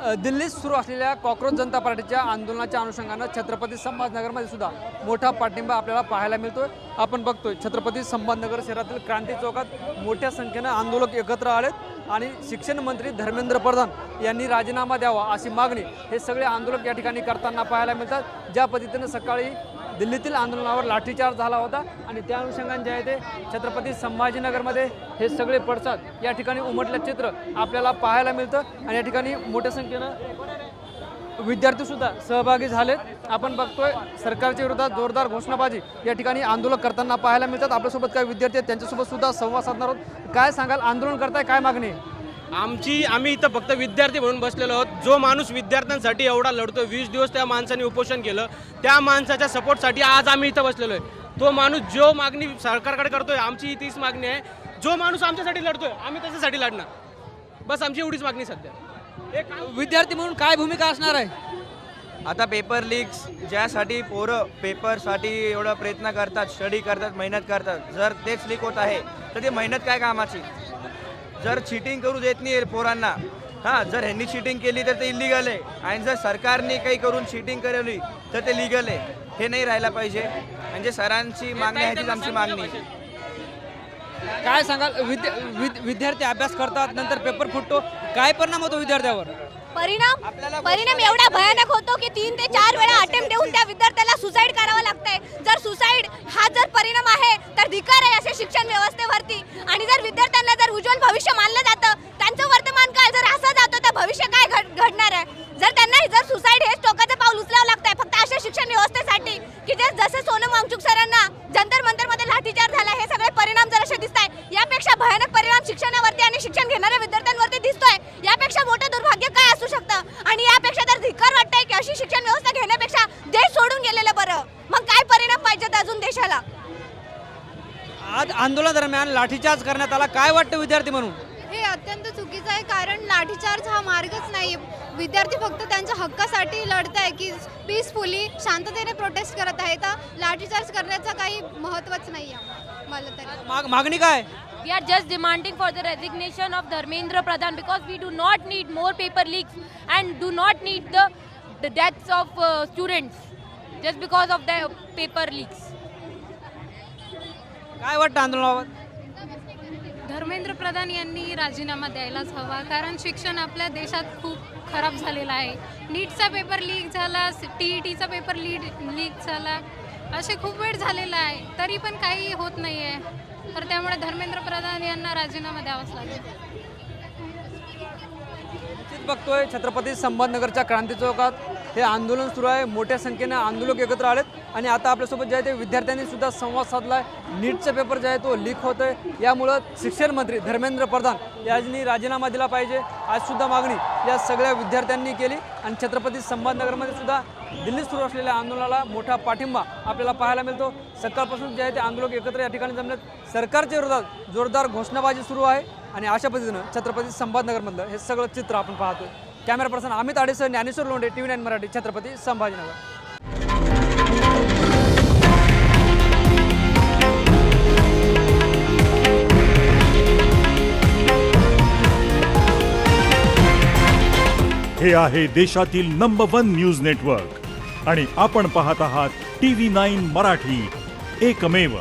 दिल्लीत सुरू असलेल्या कॉक्रोच जनता पार्टीच्या आंदोलनाच्या अनुषंगानं छत्रपती संभाजीनगरमध्ये सुद्धा मोठा पाठिंबा आपल्याला पाहायला मिळतोय। आपण बघतोय छत्रपती संभाजीनगर शहरातील क्रांती चौकात मोठ्या संख्येनं आंदोलक एकत्र आलेत आणि शिक्षण मंत्री धर्मेंद्र प्रधान यांनी राजीनामा द्यावा अशी मागणी हे सगळे आंदोलक या ठिकाणी करताना पाहायला मिळतात। ज्या पद्धतीनं सकाळी दिल्लीतील आंदोलनावर लाठीचार्ज झाला होता आणि त्या अनुषंगाने जे आहे ते छत्रपती संभाजीनगरमध्ये हे सगळे पडसाद या ठिकाणी उमटलं चित्र आपल्याला पाहायला मिळतं आणि या ठिकाणी मोठ्या संख्येनं विद्यार्थीसुद्धा सहभागी झालेत। आपण बघतोय सरकारच्या विरोधात जोरदार घोषणाबाजी या ठिकाणी आंदोलन करताना पाहायला मिळतात। आपल्यासोबत काही विद्यार्थी आहेत त्यांच्यासोबत सुद्धा संवाद साधणार आहोत। काय सांगाल, आंदोलन करताय, काय मागणी आहे? आम्ही इथं फक्त विद्यार्थी म्हणून बसलेलो आहोत। जो माणूस विद्यार्थ्यांसाठी एवढा लढतो, 20 दिवस त्या माणसाने उपोषण केलं, त्या माणसाच्या सपोर्टसाठी आज आम्ही इथं बसलेलो आहे। तो माणूस जो मागणी सरकारकडे करतोय, आमची तीच मागणी आहे। जो माणूस आमच्यासाठी लढतोय आम्ही त्याच्यासाठी लढणार, बस आमची एवढीच मागणी सध्या। एक विद्यार्थी म्हणून काय भूमिका असणार आहे? आता पेपर लीक्स ज्यासाठी पोरं पेपरसाठी एवढा प्रयत्न करतात, स्टडी करतात, मेहनत करतात, जर तेच लीक होत आहे तर ते मेहनत काय कामाची? जर चीटिंग करू देत नाही पोरांना, हां, जर ह्यांनी चीटिंग केली तर ते इलिगल आहे आणि जर सरकारने काही करून चीटिंग करवली तर ते लीगल आहे। हे नाही राहायला पाहिजे। म्हणजे सरांची मागणी आहे तीच आमची मागणी। काय सांगाल, विद्यार्थी अभ्यास करतात, नंतर पेपर फुटतो, काय परिणाम होतो विद्यार्थ्यावर? परिणाम एवढा भयानक होतो की 3 ते 4 वेळा अटेम्प्ट देऊन त्या विद्यार्थ्याला सुसाईड करावं लागतंय। जर सुसाईड हा जर परिणाम आहे तर धिक्कार आहे असे शिक्षण व्यवस्थेवरती। आणि जर विद्यार्थ्यांना जर उज्ज्वल भविष्य मानलं जातं, त्यांचं वर्तमान काळ जर असं जातो तर भविष्य काय घडणार आहे? जर त्यांना जर सुसाईड हेच टोकाचं पाऊल उचलावं लागतंय फक्त अशा शिक्षण व्यवस्थेसाठी की जे जसे सोनम वांगचुक सरांना जंतर मंतरमध्ये लाठीचार्ज झाला, हे सगळे परिणाम जर असे दिसत आहेत, यापेक्षा भयानक परिणाम शिक्षणावरती आणि शिक्षण घेणाऱ्या विद्यार्थ्यांवरती दिसतोय। यापेक्षा मोठं दुर्भाग्य काय असू शकतं? आणि यापेक्षा तर धिक्कार वाटतंय की अशी शिक्षण व्यवस्था घेण्यापेक्षा देश सोडून गेलेलं बरं। मग काय परिणाम पाहिजेत अजून देशाला? आज आंदोलन दरम्यान लाठीचार्ज करण्यात आला, काय वाटतं विद्यार्थी म्हणून? हे अत्यंत चुकीचं आहे, कारण लाठीचार्ज हा मार्गच नाही। विद्यार्थी फक्त त्यांच्या हक्कासाठी लढत आहे की पीसफुली शांततेने प्रोटेस्ट करत आहे, तर लाठीचार्ज करण्याचं काही महत्त्वच नाही आहे मला तरी। मागणी काय? We are just demanding for the resignation of Dharmendra Pradhan because we do not need more paper leaks and do not need the deaths of students just because of the paper leaks. काय वाटतं आंदोलनाबाबत? धर्मेंद्र प्रधान यांनी राजीनामा द्यायलाच हवा, कारण शिक्षण आपल्या देशात खूप खराब झालेलं आहे। नीटचा पेपर लीक झाला, TETचा पेपर लीक झाला, असे खूप वेळ झालेला आहे, तरी पण काही होत नाही आहे। तर त्यामुळे धर्मेंद्र प्रधान यांना राजीनामा द्यावाच लागेल। बघतोय छत्रपती संभाजीनगरच्या क्रांती चौकात हे आंदोलन सुरू आहे। मोठ्या संख्येने आंदोलक एकत्र आलेत आणि आता आपल्यासोबत जे आहे ते विद्यार्थ्यांनी सुद्धा संवाद साधला आहे। नीटचा पेपर जे आहे तो लीक होत आहे, यामुळं शिक्षण मंत्री धर्मेंद्र प्रधान यांनी राजीनामा दिला पाहिजे आज सुद्धा मागणी या सगळ्या विद्यार्थ्यांनी केली। आणि छत्रपती संभाजीनगरमध्ये सुद्धा दिल्लीत सुरू असलेल्या आंदोलनाला मोठा पाठिंबा आपल्याला पाहायला मिळतो। सकाळपासून जे आहे ते आंदोलक एकत्र या ठिकाणी जमलेत। सरकारच्या विरोधात जोरदार घोषणाबाजी सुरू आहे आणि अशा पद्धतीनं छत्रपती संभाजीनगरमधलं हे सगळं चित्र आपण पाहतोय। कॅमेरा पर्सन अमित आडेसह ज्ञानेश्वर लोंढे, TV9 मराठी, छत्रपती संभाजीनगर। हे आहे देशातील नंबर 1 न्यूज नेटवर्क आणि आपण पाहत आहात TV9 मराठी, एकमेव।